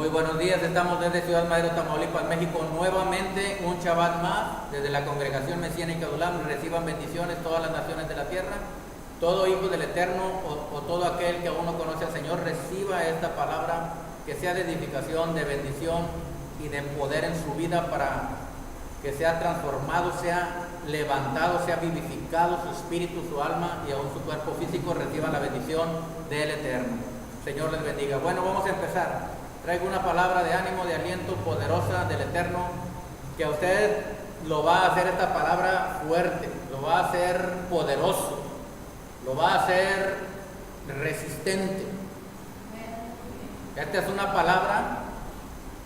Muy buenos días, estamos desde Ciudad Madero, Tamaulipas, México, nuevamente un Shabbat más, desde la Congregación Mesiánica de Ulam. Reciban bendiciones todas las naciones de la tierra. Todo hijo del Eterno o todo aquel que aún no conoce al Señor, reciba esta palabra que sea de edificación, de bendición y de poder en su vida para que sea transformado, sea levantado, sea vivificado su espíritu, su alma y aún su cuerpo físico. Reciba la bendición del Eterno. Señor les bendiga. Bueno, vamos a empezar. Traigo una palabra de ánimo, de aliento poderosa del Eterno, que a usted lo va a hacer esta palabra fuerte, lo va a hacer poderoso, lo va a hacer resistente. Esta es una palabra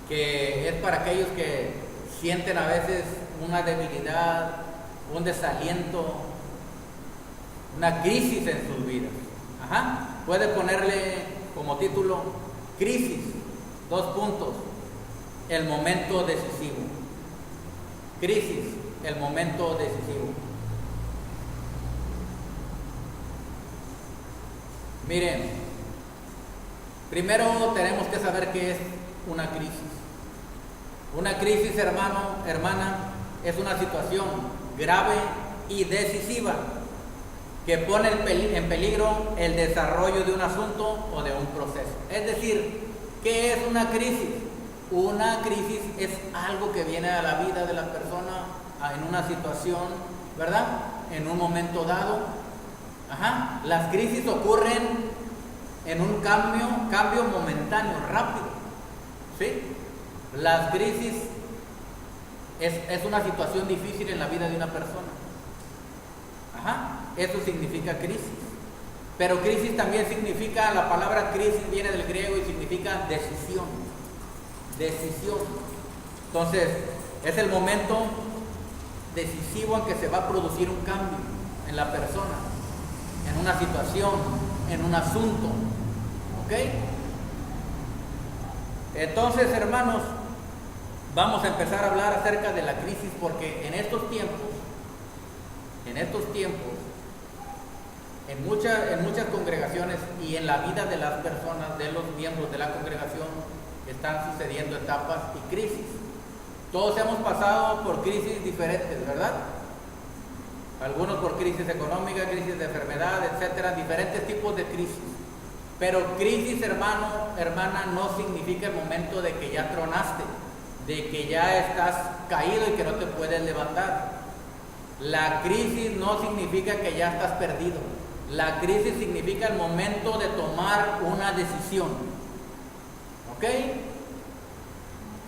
que es para aquellos que sienten a veces una debilidad, un desaliento, una crisis en sus vidas. Puede ponerle como título crisis. 2 puntos, el momento decisivo. Crisis, el momento decisivo. Miren, primero tenemos que saber qué es una crisis. Una crisis, hermano, hermana, es una situación grave y decisiva que pone en peligro el desarrollo de un asunto o de un proceso. Es decir, ¿qué es una crisis? Una crisis es algo que viene a la vida de la persona en una situación, ¿verdad? En un momento dado. Las crisis ocurren en un cambio momentáneo, rápido. ¿Sí? Las crisis es una situación difícil en la vida de una persona. Eso significa crisis. Pero crisis también significa, la palabra crisis viene del griego y significa decisión. Decisión. Entonces, es el momento decisivo en que se va a producir un cambio en la persona, en una situación, en un asunto. ¿Ok? Entonces, hermanos, vamos a empezar a hablar acerca de la crisis, porque en estos tiempos, en muchas congregaciones y en la vida de las personas, de los miembros de la congregación, están sucediendo etapas y crisis. Todos hemos pasado por crisis diferentes, ¿verdad? Algunos por crisis económica, crisis de enfermedad, etcétera, diferentes tipos de crisis. Pero crisis, hermano, hermana, no significa el momento de que ya tronaste, de que ya estás caído y que no te puedes levantar. La crisis no significa que ya estás perdido. La crisis significa el momento de tomar una decisión. ¿Ok?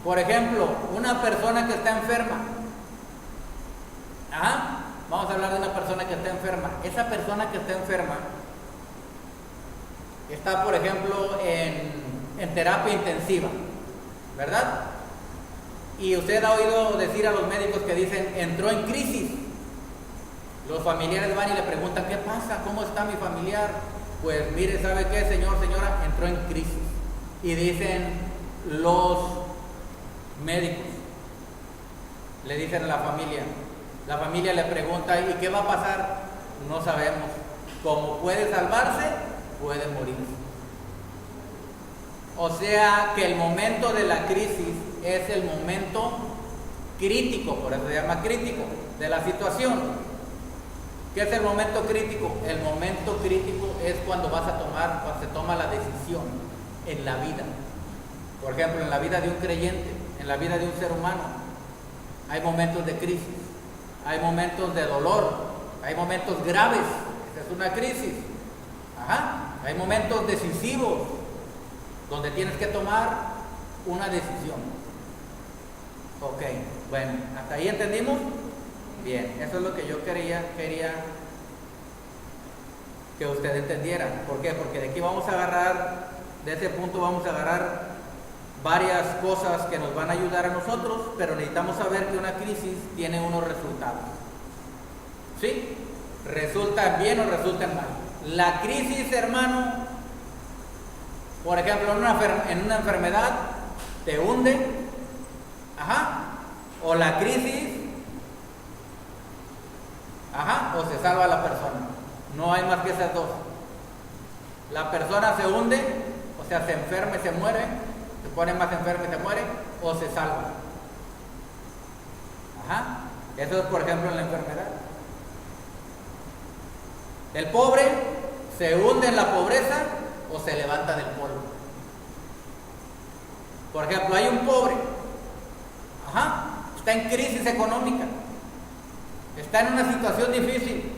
Por ejemplo, una persona que está enferma. Vamos a hablar de una persona que está enferma. Esa persona que está enferma está, por ejemplo, en terapia intensiva, ¿verdad? Y usted ha oído decir a los médicos que dicen, entró en crisis. Los familiares van y le preguntan, ¿qué pasa? ¿Cómo está mi familiar? Pues mire, ¿sabe qué, señor, señora? Entró en crisis. Y dicen los médicos, le dicen a la familia le pregunta, ¿y qué va a pasar? No sabemos. Como puede salvarse, puede morirse. O sea que el momento de la crisis es el momento crítico, por eso se llama crítico, de la situación. ¿Qué es el momento crítico? El momento crítico es cuando se toma la decisión en la vida. Por ejemplo, en la vida de un creyente, en la vida de un ser humano, hay momentos de crisis, hay momentos de dolor, hay momentos graves, esa es una crisis. Hay momentos decisivos, donde tienes que tomar una decisión. Ok, bueno, ¿hasta ahí entendimos? Bien, eso es lo que yo quería que usted entendiera. ¿Por qué? Porque de aquí vamos a agarrar, de ese punto vamos a agarrar varias cosas que nos van a ayudar a nosotros, pero necesitamos saber que una crisis tiene unos resultados. ¿Sí? ¿Resultan bien o resultan mal? La crisis, hermano, por ejemplo, en una enfermedad, te hunde, o la crisis, o se salva la persona. No hay más que esas dos. La persona se hunde, o sea, se enferma y se muere, pone más enfermo y se muere, o se salva. Ajá. Eso es, por ejemplo, en la enfermedad. El pobre se hunde en la pobreza o se levanta del polvo. Por ejemplo, hay un pobre, ajá, está en crisis económica, está en una situación difícil.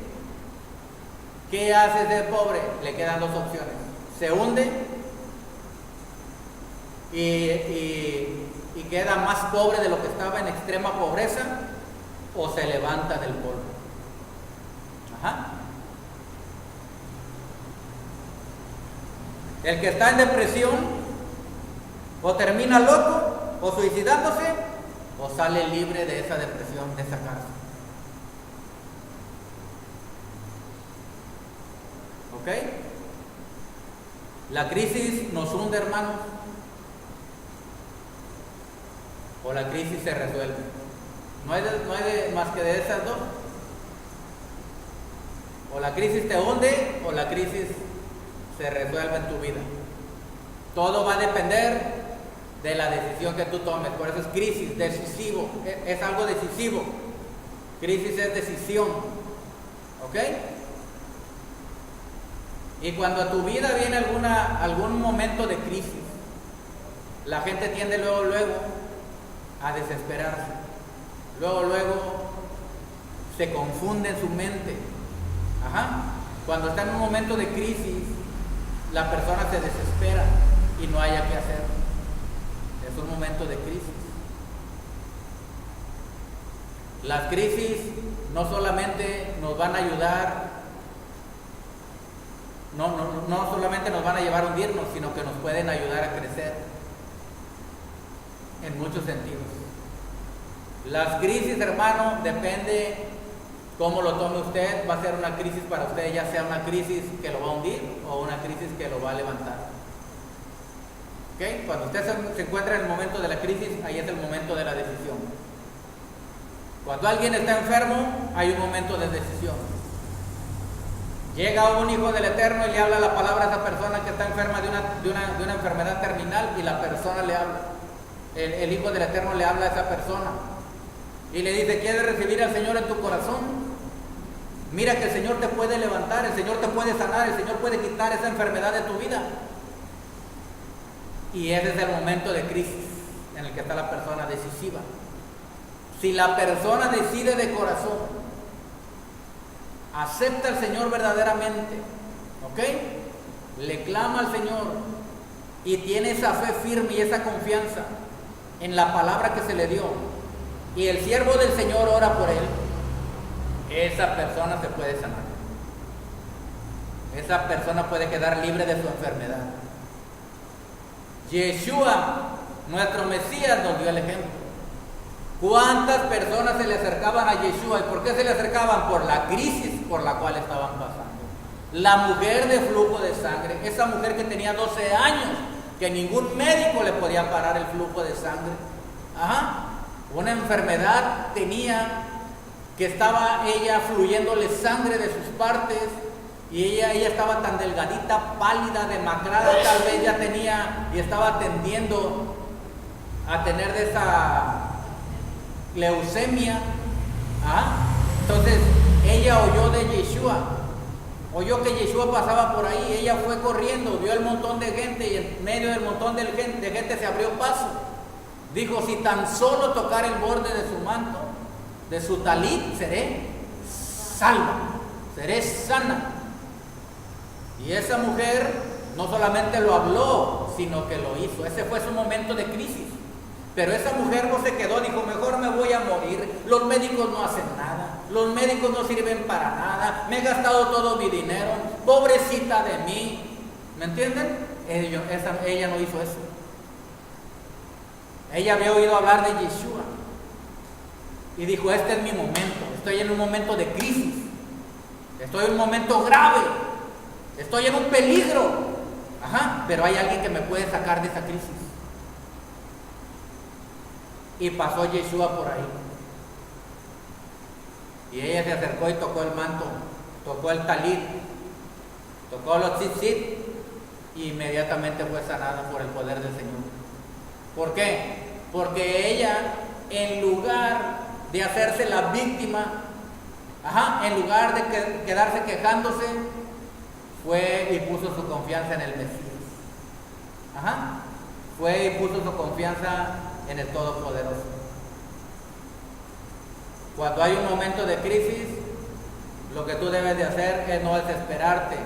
¿Qué hace ese pobre? Le quedan dos opciones: se hunde y queda más pobre de lo que estaba en extrema pobreza, o se levanta del polvo. Ajá. El que está en depresión o termina loco o suicidándose, o sale libre de esa depresión, de esa cárcel. ¿Ok? La crisis nos hunde, hermanos, o la crisis se resuelve. No hay más que de esas dos. O la crisis te hunde o la crisis se resuelve en tu vida. Todo va a depender de la decisión que tú tomes. Por eso es crisis, decisivo. Es algo decisivo. Crisis es decisión. ¿Ok? Y cuando a tu vida viene algún momento de crisis, la gente tiende luego a desesperarse. Luego se confunde en su mente. Ajá. Cuando está en un momento de crisis, la persona se desespera y no haya qué hacer. Es un momento de crisis. Las crisis no solamente nos van a ayudar, no solamente nos van a llevar a hundirnos, sino que nos pueden ayudar a crecer en muchos sentidos. Las crisis, hermano, depende cómo lo tome usted. Va a ser una crisis para usted, ya sea una crisis que lo va a hundir o una crisis que lo va a levantar. ¿Okay? Cuando usted se encuentra en el momento de la crisis, ahí es el momento de la decisión. Cuando alguien está enfermo, hay un momento de decisión. Llega un hijo del Eterno y le habla la palabra a esa persona que está enferma de una enfermedad terminal, y la persona le habla. El hijo del Eterno le habla a esa persona y le dice: ¿quieres recibir al Señor en tu corazón? Mira que el Señor te puede levantar, el Señor te puede sanar, el Señor puede quitar esa enfermedad de tu vida. Y ese es el momento de crisis en el que está la persona decisiva. Si la persona decide de corazón, acepta al Señor verdaderamente, ¿ok? Le clama al Señor y tiene esa fe firme y esa confianza en la palabra que se le dio, y el siervo del Señor ora por él, esa persona se puede sanar. Esa persona puede quedar libre de su enfermedad. Yeshua, nuestro Mesías, nos dio el ejemplo. ¿Cuántas personas se le acercaban a Yeshua? ¿Y por qué se le acercaban? Por la crisis por la cual estaban pasando. La mujer de flujo de sangre, esa mujer que tenía 12 años, que ningún médico le podía parar el flujo de sangre. Ajá. Una enfermedad tenía, que estaba ella fluyéndole sangre de sus partes, y ella estaba tan delgadita, pálida, demacrada, tal vez ya tenía y estaba tendiendo a tener de esa leucemia. ¿Ah? Entonces ella oyó de Yeshua, oyó que Yeshua pasaba por ahí, ella fue corriendo, vio el montón de gente, y en medio del montón de gente se abrió paso. Dijo: si tan solo tocar el borde de su manto, de su talit, seré salva, seré sana. Y esa mujer no solamente lo habló, sino que lo hizo. Ese fue su momento de crisis. Pero esa mujer no se quedó, dijo: mejor me voy a morir, los médicos no hacen nada, los médicos no sirven para nada, me he gastado todo mi dinero, pobrecita de mí. ¿Me entienden? Ella no hizo eso. Ella había oído hablar de Yeshua y dijo: este es mi momento, estoy en un momento de crisis, estoy en un momento grave, estoy en un peligro. Ajá, pero hay alguien que me puede sacar de esa crisis. Y pasó Yeshua por ahí. Y ella se acercó y tocó el manto, tocó el talit, tocó los tzitzit, y inmediatamente fue sanada por el poder del Señor. ¿Por qué? Porque ella, en lugar de hacerse la víctima, en lugar de quedarse quejándose, fue y puso su confianza en el Mesías. Fue y puso su confianza en el Todopoderoso. Cuando hay un momento de crisis, lo que tú debes de hacer es no desesperarte,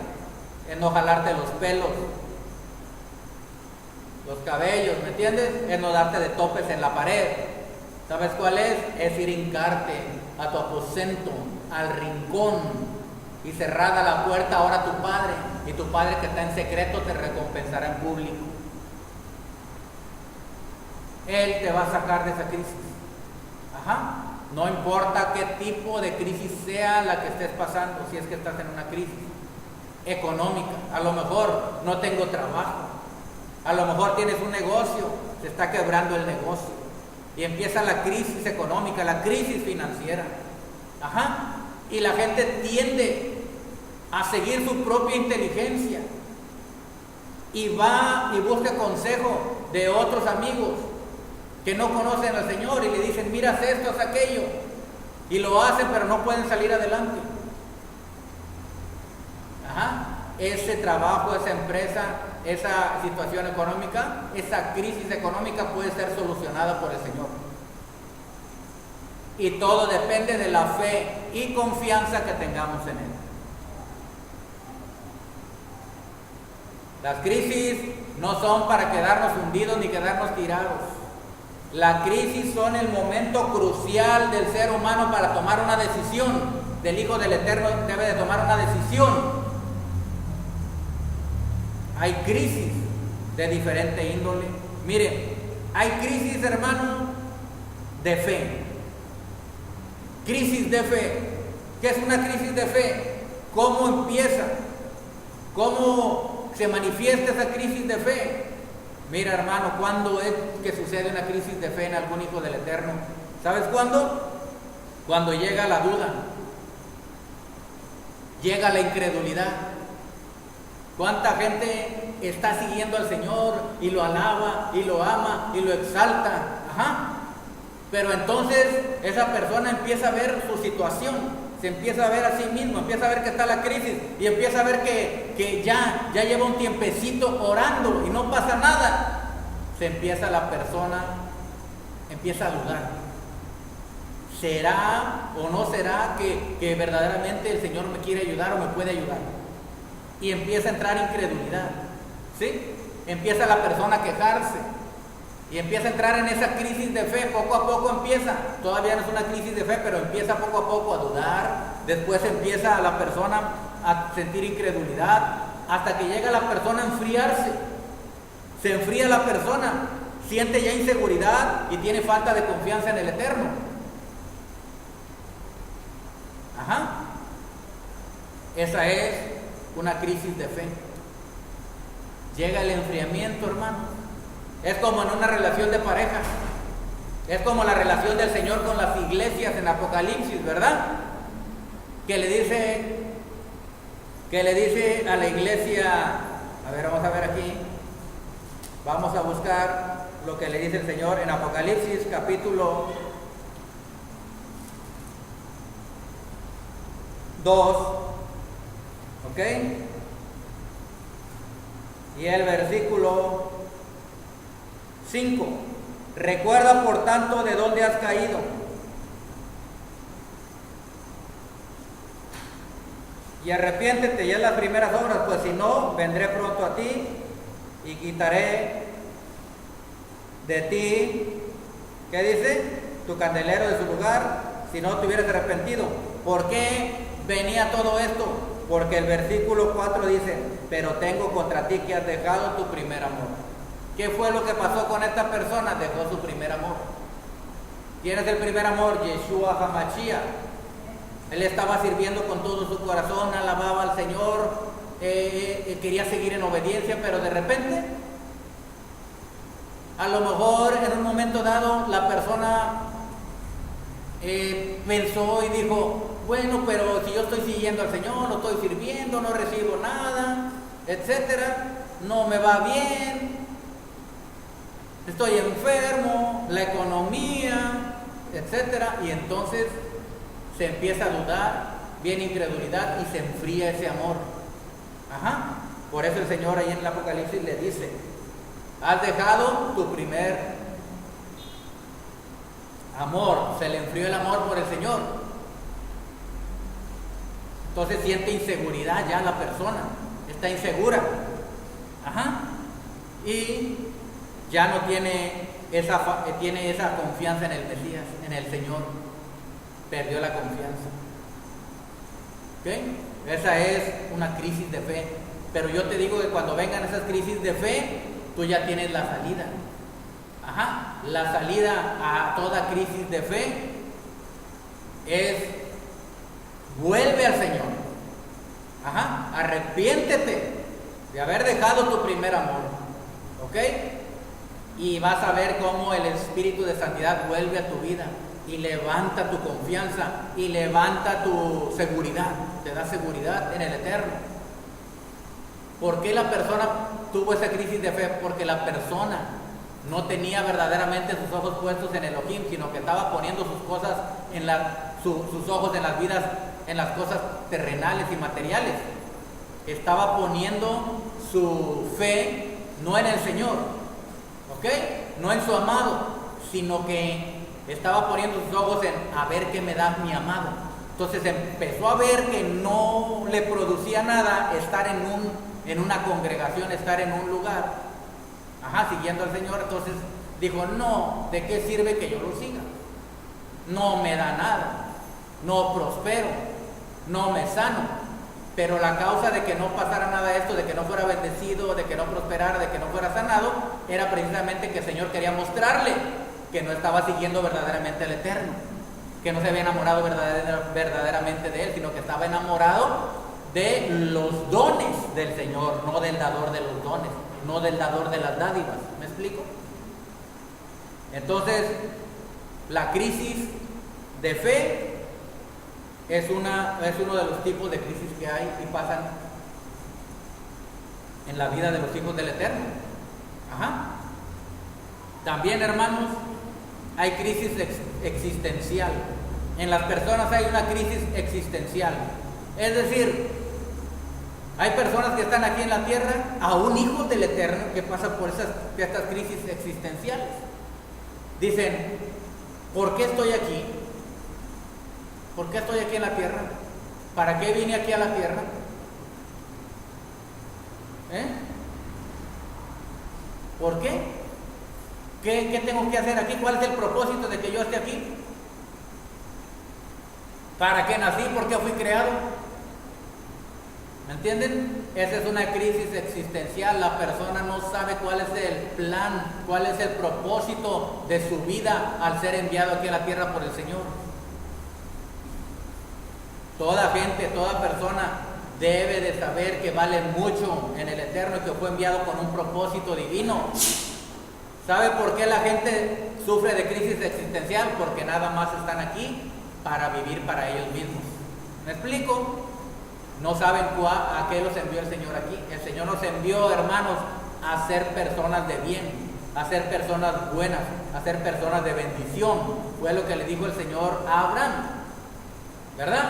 es no jalarte los pelos, los cabellos, ¿me entiendes? Es no darte de topes en la pared. ¿Sabes cuál es? Es ir a hincarte a tu aposento, al rincón, y cerrada la puerta ahora a tu Padre, y tu Padre que está en secreto te recompensará en público. Él te va a sacar de esa crisis. No importa qué tipo de crisis sea la que estés pasando, si es que estás en una crisis económica, a lo mejor no tengo trabajo, a lo mejor tienes un negocio, se está quebrando el negocio y empieza la crisis económica, la crisis financiera. Y la gente tiende a seguir su propia inteligencia y va y busca consejo de otros amigos que no conocen al Señor y le dicen, mira, haz esto, haz aquello, y lo hacen, pero no pueden salir adelante. Ese trabajo, esa empresa, esa situación económica, esa crisis económica puede ser solucionada por el Señor. Y todo depende de la fe y confianza que tengamos en Él. Las crisis no son para quedarnos hundidos ni quedarnos tirados. La crisis son el momento crucial del ser humano para tomar una decisión. Del Hijo del Eterno debe de tomar una decisión. Hay crisis de diferente índole. Miren, hay crisis, hermano, de fe. Crisis de fe. ¿Qué es una crisis de fe? ¿Cómo empieza? ¿Cómo se manifiesta esa crisis de fe? Mira, hermano, ¿cuándo es que sucede una crisis de fe en algún hijo del Eterno? ¿Sabes cuándo? Cuando llega la duda, llega la incredulidad. ¿Cuánta gente está siguiendo al Señor y lo alaba y lo ama y lo exalta? Pero entonces esa persona empieza a ver su situación, se empieza a ver a sí mismo, empieza a ver que está la crisis y empieza a ver que ya lleva un tiempecito orando y no pasa nada. La persona empieza a dudar. ¿Será o no será que verdaderamente el Señor me quiere ayudar o me puede ayudar? Y empieza a entrar incredulidad, ¿sí? Empieza la persona a quejarse y empieza a entrar en esa crisis de fe. Poco a poco empieza, todavía no es una crisis de fe, pero empieza poco a poco a dudar. Después empieza la persona a sentir incredulidad, hasta que llega la persona a enfriarse. Se enfría la persona, siente ya inseguridad y tiene falta de confianza en el Eterno. Esa es una crisis de fe. Llega el enfriamiento, hermano. Es como en una relación de pareja. Es como la relación del Señor con las iglesias en Apocalipsis, ¿verdad? Que le dice a la iglesia, a ver, vamos a ver aquí. Vamos a buscar lo que le dice el Señor en Apocalipsis capítulo 2, ¿ok? Y el versículo 5. Recuerda por tanto de dónde has caído y arrepiéntete ya en las primeras obras, pues si no, vendré pronto a ti y quitaré de ti, ¿qué dice? Tu candelero de su lugar, si no te hubieras arrepentido. ¿Por qué venía todo esto? Porque el versículo 4 dice, pero tengo contra ti que has dejado tu primer amor. ¿Qué fue lo que pasó con esta persona? Dejó su primer amor. ¿Quién es el primer amor? Yeshua HaMashiach. Él estaba sirviendo con todo su corazón, alababa al Señor, quería seguir en obediencia, pero de repente, a lo mejor en un momento dado, la persona pensó y dijo, bueno, pero si yo estoy siguiendo al Señor, no estoy sirviendo, no recibo nada, etcétera, no me va bien. estoy enfermo, la economía, etcétera, y entonces se empieza a dudar, viene incredulidad y se enfría ese amor. Ajá. Por eso el Señor ahí en el Apocalipsis le dice: has dejado tu primer amor. Se le enfrió el amor por el Señor. Entonces siente inseguridad ya la persona, está insegura. Ajá. Y ya no tiene esa confianza en el Mesías, en el Señor. Perdió la confianza. ¿Ok? Esa es una crisis de fe. Pero yo te digo que cuando vengan esas crisis de fe, tú ya tienes la salida. Ajá. La salida a toda crisis de fe es: vuelve al Señor. Ajá. Arrepiéntete de haber dejado tu primer amor. ¿Ok? Y vas a ver cómo el Espíritu de Santidad vuelve a tu vida y levanta tu confianza y levanta tu seguridad. Te da seguridad en el Eterno. ¿Por qué la persona tuvo esa crisis de fe? Porque la persona no tenía verdaderamente sus ojos puestos en Elohim, sino que estaba poniendo sus cosas sus ojos en las vidas, en las cosas terrenales y materiales. Estaba poniendo su fe no en el Señor, ¿ok? No en su amado, sino que estaba poniendo sus ojos en a ver qué me da mi amado. Entonces empezó a ver que no le producía nada estar en una congregación, estar en un lugar, ajá, siguiendo al Señor. Entonces dijo: no, ¿de qué sirve que yo lo siga? No me da nada, no prospero, no me sano. Pero la causa de que no pasara nada de esto, de que no fuera bendecido, de que no prosperara, de que no fuera sanado, era precisamente que el Señor quería mostrarle que no estaba siguiendo verdaderamente al Eterno, que no se había enamorado verdaderamente de Él, sino que estaba enamorado de los dones del Señor, no del dador de los dones, no del dador de las dádivas. ¿Me explico? Entonces, la crisis de fe es uno de los tipos de crisis que hay y pasan en la vida de los hijos del Eterno. Ajá. También, hermanos, hay crisis existencial. En las personas hay una crisis existencial. Es decir, hay personas que están aquí en la tierra, aún hijos del Eterno, que pasan por estas crisis existenciales. Dicen: ¿por qué estoy aquí? ¿Por qué estoy aquí en la tierra? ¿Para qué vine aquí a la tierra? ¿Por qué? ¿Qué tengo que hacer aquí? ¿Cuál es el propósito de que yo esté aquí? ¿Para qué nací? ¿Por qué fui creado? ¿Me entienden? Esa es una crisis existencial. La persona no sabe cuál es el plan, cuál es el propósito de su vida al ser enviado aquí a la tierra por el Señor. Toda gente, toda persona debe de saber que vale mucho en el Eterno y que fue enviado con un propósito divino. ¿Sabe por qué la gente sufre de crisis existencial? Porque nada más están aquí para vivir para ellos mismos. ¿Me explico? No saben a qué los envió el Señor aquí. El Señor nos envió, hermanos, a ser personas de bien, a ser personas buenas, a ser personas de bendición. Fue lo que le dijo el Señor a Abraham, ¿verdad?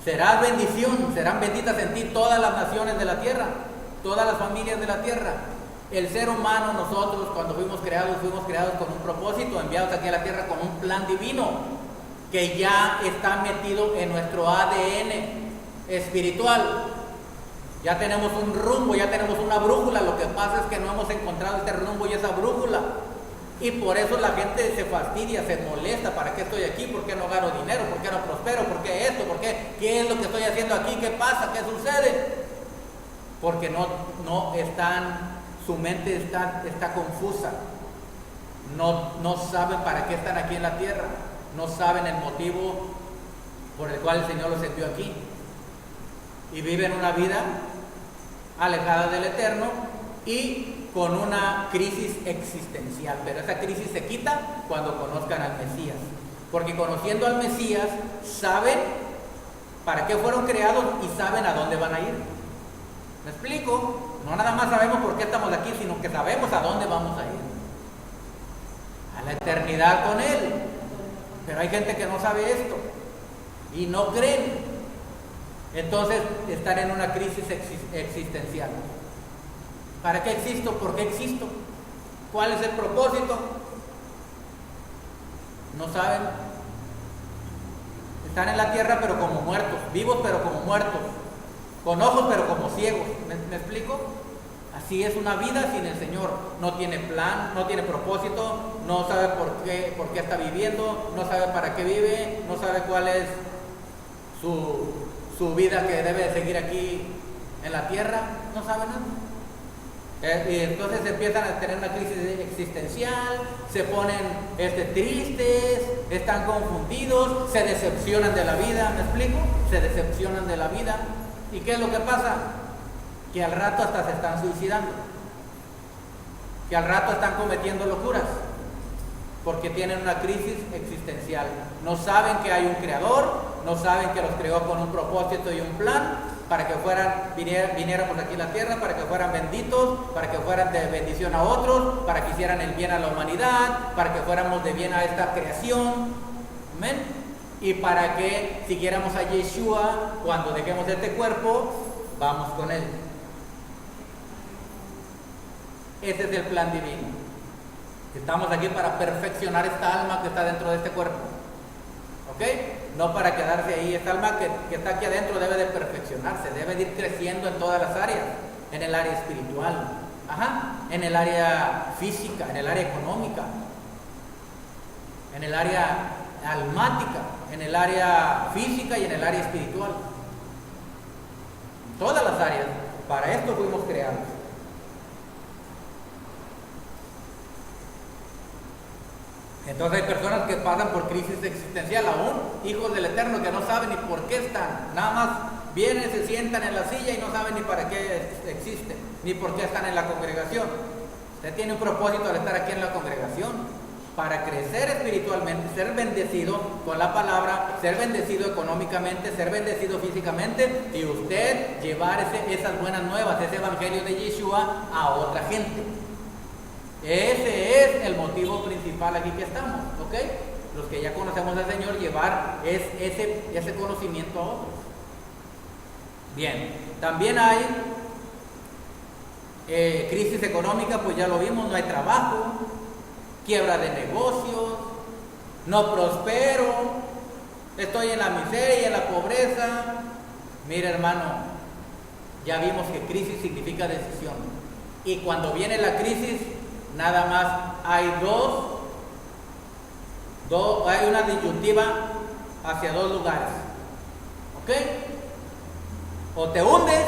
Serás bendición, serán benditas en ti todas las naciones de la tierra, todas las familias de la tierra. El ser humano, nosotros, cuando fuimos creados con un propósito, enviados aquí a la tierra con un plan divino que ya está metido en nuestro ADN espiritual. Ya tenemos un rumbo, ya tenemos una brújula. Lo que pasa es que no hemos encontrado este rumbo y esa brújula. Y por eso la gente se fastidia, se molesta. ¿Para qué estoy aquí? ¿Por qué no gano dinero? ¿Por qué no prospero? ¿Por qué esto? ¿Por qué? ¿Qué es lo que estoy haciendo aquí? ¿Qué pasa? ¿Qué sucede? Porque no están, su mente está confusa. No saben para qué están aquí en la tierra. No saben el motivo por el cual el Señor los envió aquí. Y viven una vida alejada del Eterno y con una crisis existencial. Pero esa crisis se quita cuando conozcan al Mesías. Porque conociendo al Mesías, saben para qué fueron creados y saben a dónde van a ir. ¿Me explico? No nada más sabemos por qué estamos aquí, sino que sabemos a dónde vamos a ir. a la eternidad con Él. Pero hay gente que no sabe esto y no creen. Entonces están en una crisis existencial. ¿Para qué existo? ¿Por qué existo? ¿Cuál es el propósito? No saben. Están en la tierra pero como muertos, vivos pero como muertos, con ojos pero como ciegos. ¿Me explico? Así es una vida sin el Señor. No tiene plan, no tiene propósito, no sabe por qué está viviendo, no sabe para qué vive, no sabe cuál es su vida que debe de seguir aquí en la tierra, no sabe nada. Y entonces empiezan a tener una crisis existencial, se ponen tristes, están confundidos, se decepcionan de la vida, ¿me explico? Se decepcionan de la vida. ¿Y qué es lo que pasa? Que al rato hasta se están suicidando, que al rato están cometiendo locuras, porque tienen una crisis existencial. No saben que hay un creador, no saben que los creó con un propósito y un plan, para que viniéramos aquí a la tierra, para que fueran benditos, para que fueran de bendición a otros, para que hicieran el bien a la humanidad, para que fuéramos de bien a esta creación. Amén. Y para que siguiéramos a Yeshua cuando dejemos este cuerpo, vamos con Él. Ese es el plan divino. Estamos aquí para perfeccionar esta alma que está dentro de este cuerpo. ¿Ok? No para quedarse ahí. Esta alma que está aquí adentro debe de perfeccionarse, debe de ir creciendo en todas las áreas. En el área espiritual, en el área física, en el área económica, en el área almática, en el área física y en el área espiritual. En todas las áreas. Para esto fuimos creados. Entonces hay personas que pasan por crisis existencial, aún hijos del Eterno, que no saben ni por qué están. Nada más vienen, se sientan en la silla y no saben ni para qué existen, ni por qué están en la congregación. Usted tiene un propósito al estar aquí en la congregación, para crecer espiritualmente, ser bendecido con la palabra, ser bendecido económicamente, ser bendecido físicamente, y usted llevar esas buenas nuevas, ese evangelio de Yeshua a otra gente. Ese es el motivo principal aquí que estamos, ¿ok? Los que ya conocemos al Señor, llevar ese conocimiento a otros. Bien, también hay crisis económica, pues ya lo vimos, no hay trabajo, quiebra de negocios, no prospero, estoy en la miseria, en la pobreza. Mira, hermano, ya vimos que crisis significa decisión. Y cuando viene la crisis, nada más hay hay una disyuntiva hacia dos lugares, ¿ok? O te hundes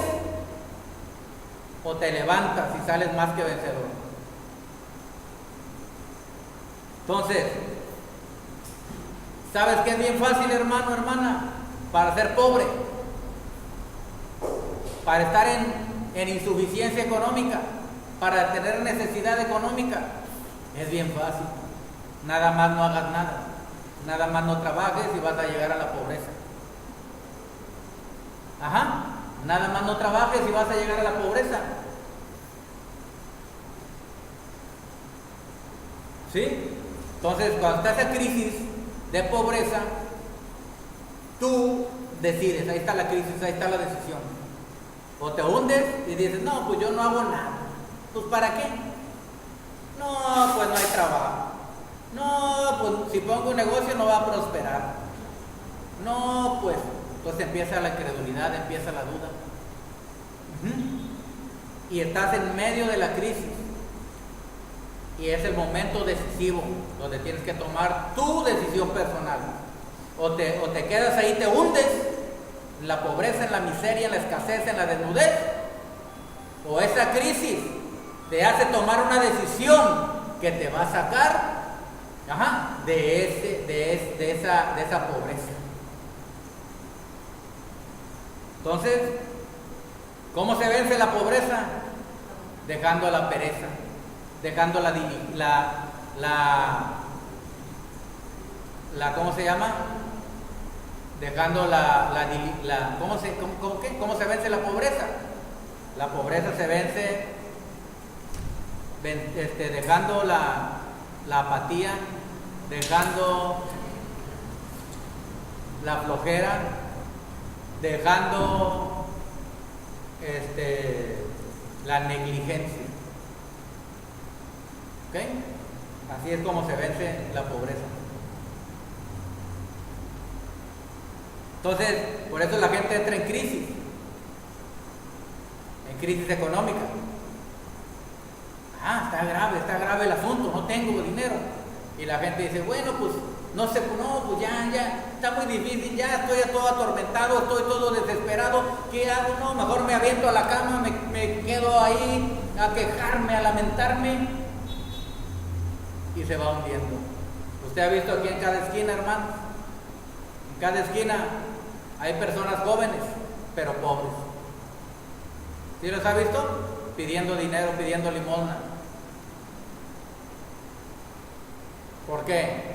o te levantas y sales más que vencedor. Entonces, ¿sabes qué es bien fácil, hermano, hermana? Para ser pobre, para estar en insuficiencia económica, para tener necesidad económica, es bien fácil. Nada más no hagas nada, nada más no trabajes y vas a llegar a la pobreza. Nada más no trabajes y vas a llegar a la pobreza. ¿Sí? Entonces, cuando está esa crisis de pobreza, tú decides, ahí está la crisis, ahí está la decisión. O te hundes y dices, no, pues yo no hago nada. Pues ¿para qué? No, pues no hay trabajo. No, pues si pongo un negocio no va a prosperar. No, pues empieza la incredulidad, empieza la duda. Y estás en medio de la crisis. Y es el momento decisivo donde tienes que tomar tu decisión personal. O te quedas ahí, te hundes en la pobreza, en la miseria, en la escasez, en la desnudez. O esa crisis te hace tomar una decisión que te va a sacar de esa pobreza. Entonces, ¿cómo se vence la pobreza? Dejando la pereza, dejando ¿cómo se llama? Dejando ¿cómo se vence la pobreza? La pobreza se vence dejando la apatía, dejando la flojera, dejando la negligencia. ¿Ok? Así es como se vence la pobreza. Entonces, por eso la gente entra en crisis económica. Está grave el asunto, no tengo dinero. Y la gente dice, bueno, pues pues ya, está muy difícil, ya estoy todo atormentado, estoy todo desesperado, ¿qué hago? No, mejor me aviento a la cama, me quedo ahí a quejarme, a lamentarme, y se va hundiendo. Usted ha visto aquí en cada esquina, hermano, en cada esquina hay personas jóvenes, pero pobres. ¿Sí los ha visto? Pidiendo dinero, pidiendo limosna. ¿Por qué?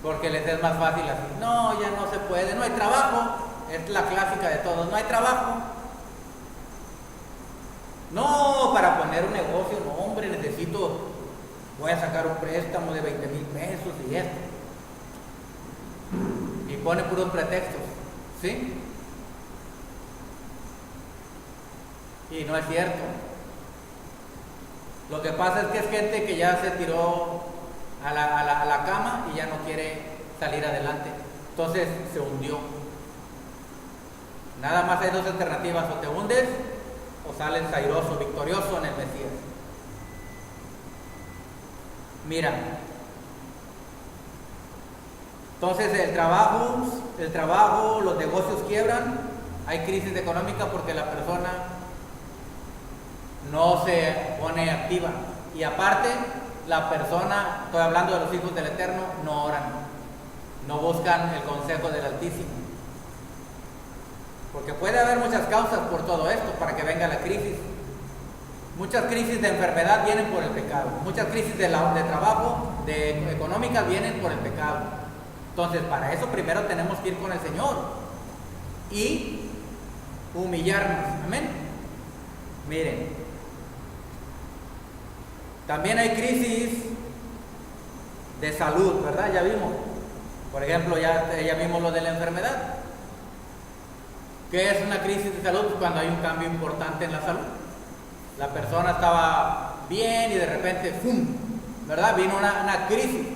Porque les es más fácil así. No, ya no se puede, no hay trabajo. Es la clásica de todos, no hay trabajo. No, para poner un negocio, no, hombre, voy a sacar un préstamo de 20,000 pesos y esto. Y pone puros pretextos, ¿sí? Y no es cierto. Lo que pasa es que es gente que ya se tiró a la cama y ya no quiere salir adelante. Entonces se hundió. Nada más hay dos alternativas: o te hundes o sales airoso, victorioso en el Mesías. Mira, entonces el trabajo, los negocios quiebran, hay crisis económica porque la persona no se pone activa. Y aparte, la persona, estoy hablando de los hijos del Eterno, no oran, no buscan el consejo del Altísimo. Porque puede haber muchas causas por todo esto para que venga la crisis. Muchas crisis de enfermedad vienen por el pecado. Muchas crisis de trabajo, de económicas, vienen por el pecado. Entonces, para eso primero tenemos que ir con el Señor y humillarnos. Amén. Miren, también hay crisis de salud, ¿verdad? Ya vimos. Por ejemplo, ya vimos lo de la enfermedad. ¿Qué es una crisis de salud? Cuando hay un cambio importante en la salud. La persona estaba bien y de repente, ¡pum!, ¿verdad? Vino una crisis.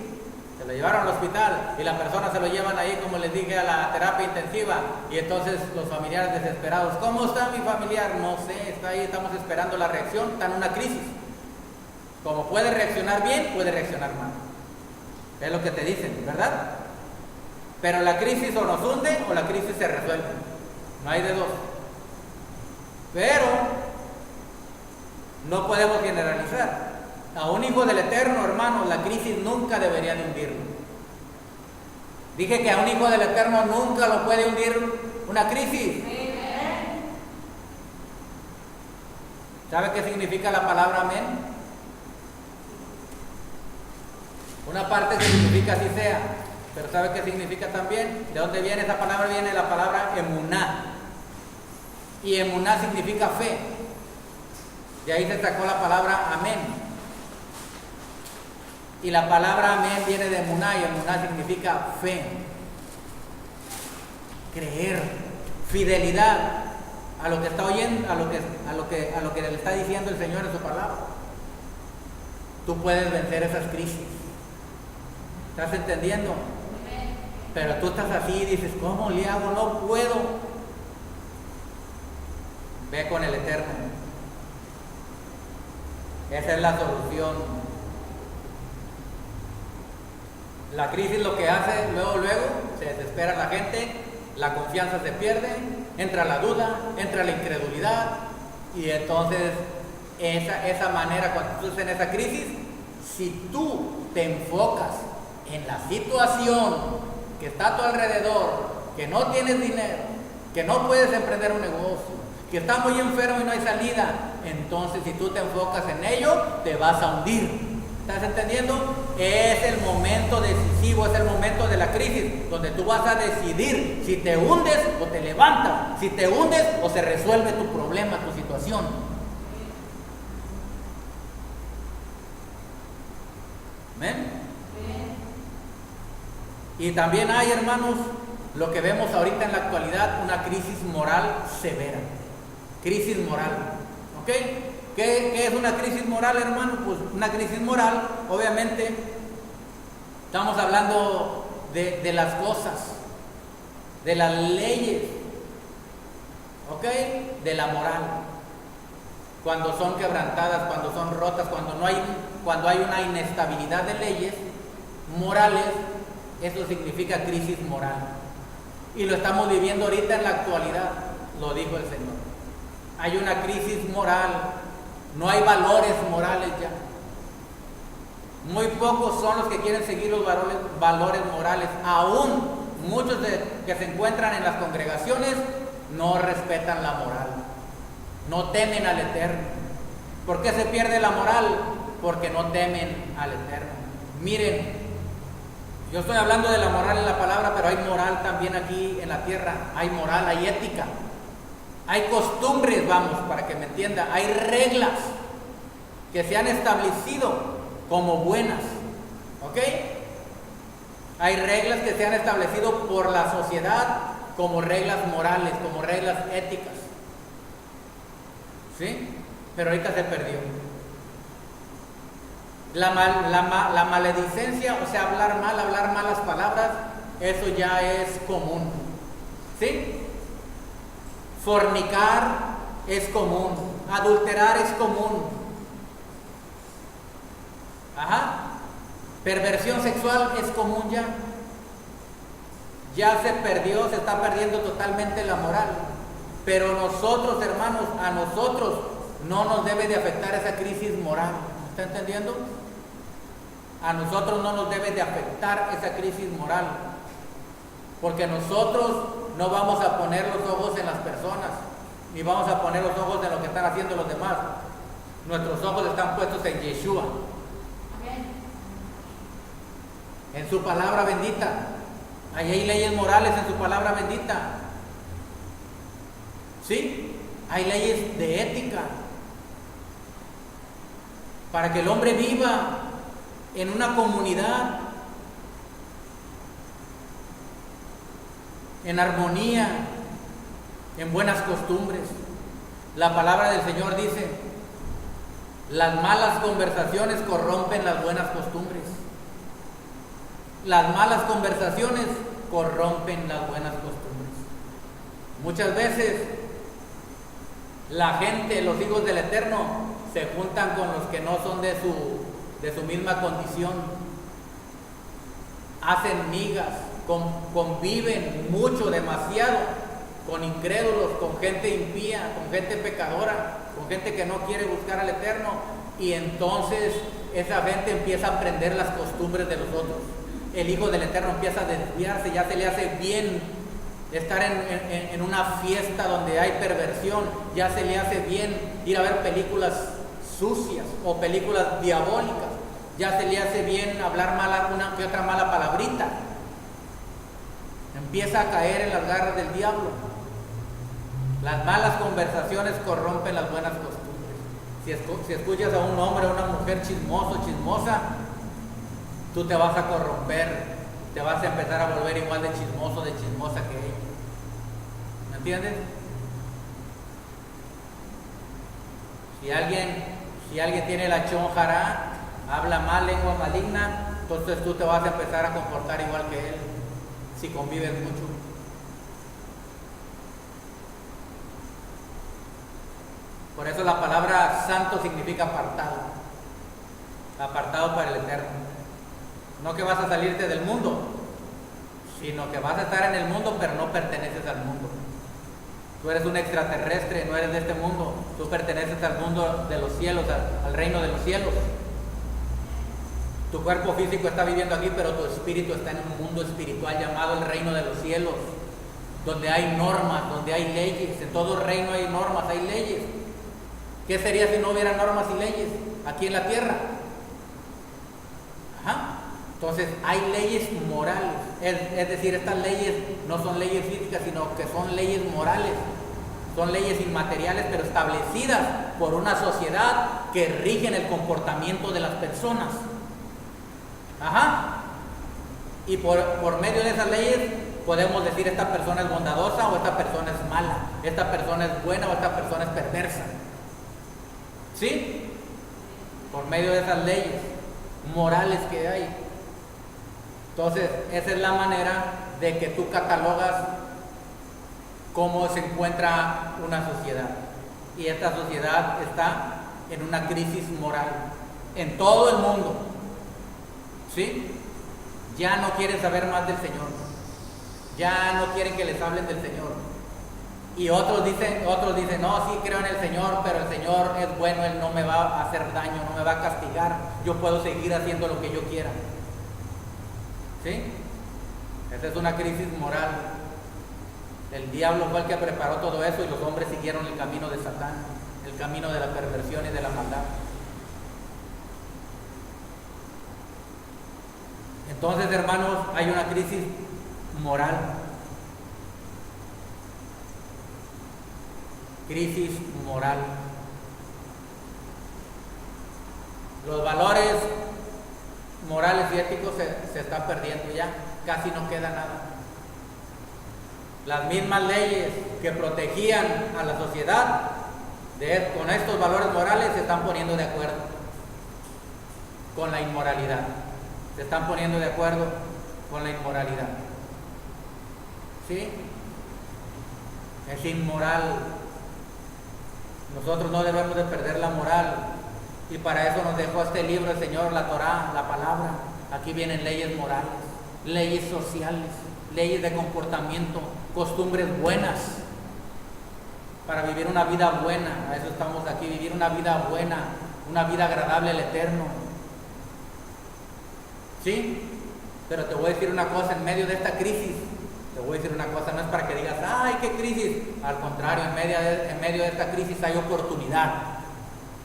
Se lo llevaron al hospital y la persona se lo llevan ahí, como les dije, a la terapia intensiva. Y entonces los familiares desesperados, ¿cómo está mi familiar? No sé, está ahí, estamos esperando la reacción, está en una crisis. Como puede reaccionar bien, puede reaccionar mal. Es lo que te dicen, ¿verdad? Pero la crisis o nos hunde o la crisis se resuelve. No hay de dos. Pero no podemos generalizar. A un hijo del Eterno, hermano, la crisis nunca debería de hundirlo. Dije que a un hijo del Eterno nunca lo puede hundir una crisis. ¿Sabe qué significa la palabra amén? Una parte significa así sea, pero ¿sabe qué significa también? ¿De dónde viene esa palabra? Viene la palabra emuná. Y emuná significa fe. De ahí se sacó la palabra amén. Y la palabra amén viene de emuná, y emuná significa fe, creer, fidelidad a lo que está oyendo, a lo que le está diciendo el Señor en su palabra. Tú puedes vencer esas crisis. ¿Estás entendiendo? Pero tú estás así y dices, ¿cómo le hago? No puedo. Ve con el Eterno. Esa es la solución. La crisis lo que hace, luego se desespera la gente, la confianza se pierde, entra la duda, entra la incredulidad, y entonces esa manera, cuando tú estás en esa crisis, si tú te enfocas en la situación que está a tu alrededor, que no tienes dinero, que no puedes emprender un negocio, que está muy enfermo y no hay salida, entonces si tú te enfocas en ello, te vas a hundir. ¿Estás entendiendo? Es el momento decisivo, es el momento de la crisis, donde tú vas a decidir si te hundes o te levantas, si te hundes o se resuelve tu problema, tu situación. Amén. Y también hay, hermanos, lo que vemos ahorita en la actualidad, una crisis moral severa. Crisis moral. ¿Ok? ¿Qué es una crisis moral, hermano? Pues una crisis moral, obviamente, estamos hablando de las cosas, de las leyes, ¿ok? De la moral. Cuando son quebrantadas, cuando son rotas, cuando hay una inestabilidad de leyes morales, eso significa crisis moral. Y lo estamos viviendo ahorita en la actualidad, lo dijo el Señor. Hay una crisis moral, no hay valores morales ya. Muy pocos son los que quieren seguir los valores morales. Aún muchos que se encuentran en las congregaciones no respetan la moral, no temen al Eterno. ¿Por qué se pierde la moral? Porque no temen al Eterno. Miren, yo estoy hablando de la moral en la palabra, pero hay moral también aquí en la tierra. Hay moral, hay ética, hay costumbres, vamos, para que me entienda. Hay reglas que se han establecido como buenas, ¿ok? Hay reglas que se han establecido por la sociedad como reglas morales, como reglas éticas, ¿sí? Pero ahorita se perdió. La maledicencia, o sea, hablar malas palabras, eso ya es común, ¿sí? Fornicar es común, adulterar es común. Ajá. Perversión sexual es común ya. Ya se perdió, se está perdiendo totalmente la moral. Pero nosotros, hermanos, a nosotros no nos debe de afectar esa crisis moral. ¿Está entendiendo? A nosotros no nos debe de afectar esa crisis moral. Porque nosotros no vamos a poner los ojos en las personas, ni vamos a poner los ojos en lo que están haciendo los demás. Nuestros ojos están puestos en Yeshua, en su palabra bendita. Ahí hay leyes morales en su palabra bendita. ¿Sí? Hay leyes de ética para que el hombre viva en una comunidad, en armonía, en buenas costumbres. La palabra del Señor dice: las malas conversaciones corrompen las buenas costumbres. Las malas conversaciones corrompen las buenas costumbres. Muchas veces la gente, los hijos del Eterno, se juntan con los que no son de su misma condición. Hacen migas, conviven mucho, demasiado, con incrédulos, con gente impía, con gente pecadora, con gente que no quiere buscar al Eterno, y entonces esa gente empieza a aprender las costumbres de los otros. El Hijo del Eterno empieza a desviarse, ya se le hace bien estar en una fiesta donde hay perversión, ya se le hace bien ir a ver películas sucias o películas diabólicas, ya se le hace bien hablar una que otra mala palabrita. Empieza a caer en las garras del diablo. Las malas conversaciones corrompen las buenas costumbres. Si escuchas a un hombre o una mujer chismoso, chismosa, tú te vas a corromper, te vas a empezar a volver igual de chismoso, de chismosa que ella. ¿Me entiendes? Si alguien tiene la chonjara, habla mal, lengua maligna, entonces tú te vas a empezar a comportar igual que él, si convives mucho. Por eso la palabra santo significa apartado, apartado para el Eterno. No que vas a salirte del mundo, sino que vas a estar en el mundo, pero no perteneces al mundo. Tú eres un extraterrestre, no eres de este mundo. Tú perteneces al mundo de los cielos, al reino de los cielos. Tu cuerpo físico está viviendo aquí, pero tu espíritu está en un mundo espiritual llamado el reino de los cielos, donde hay normas, donde hay leyes. En todo reino hay normas, hay leyes. ¿Qué sería si no hubiera normas y leyes aquí en la tierra? Ajá. Entonces hay leyes morales, es decir, estas leyes no son leyes físicas, sino que son leyes morales, son leyes inmateriales, pero establecidas por una sociedad que rigen el comportamiento de las personas. Ajá. Y por medio de esas leyes podemos decir esta persona es bondadosa o esta persona es mala, esta persona es buena o esta persona es perversa. ¿Sí? Por medio de esas leyes morales que hay. Entonces, esa es la manera de que tú catalogas cómo se encuentra una sociedad. Y esta sociedad está en una crisis moral en todo el mundo. ¿Sí? Ya no quieren saber más del Señor. Ya no quieren que les hablen del Señor. Y otros dicen, no, sí creo en el Señor, pero el Señor es bueno, Él no me va a hacer daño, no me va a castigar. Yo puedo seguir haciendo lo que yo quiera. ¿Sí? Esta es una crisis moral. El diablo fue el que preparó todo eso y los hombres siguieron el camino de Satán, el camino de la perversión y de la maldad. Entonces, hermanos, hay una crisis moral. Crisis moral. Los valores morales y éticos se están perdiendo ya, casi no queda nada. Las mismas leyes que protegían a la sociedad con estos valores morales se están poniendo de acuerdo con la inmoralidad. Se están poniendo de acuerdo con la inmoralidad. ¿Sí? Es inmoral. Nosotros no debemos de perder la moral. Y para eso nos dejó este libro el Señor, la Torá, la palabra. Aquí vienen leyes morales, leyes sociales, leyes de comportamiento, costumbres buenas, para vivir una vida buena. A eso estamos aquí, vivir una vida buena, una vida agradable al Eterno. ¿Sí? Pero te voy a decir una cosa, en medio de esta crisis, te voy a decir una cosa, no es para que digas, ¡ay, qué crisis! Al contrario, en medio de esta crisis hay oportunidad.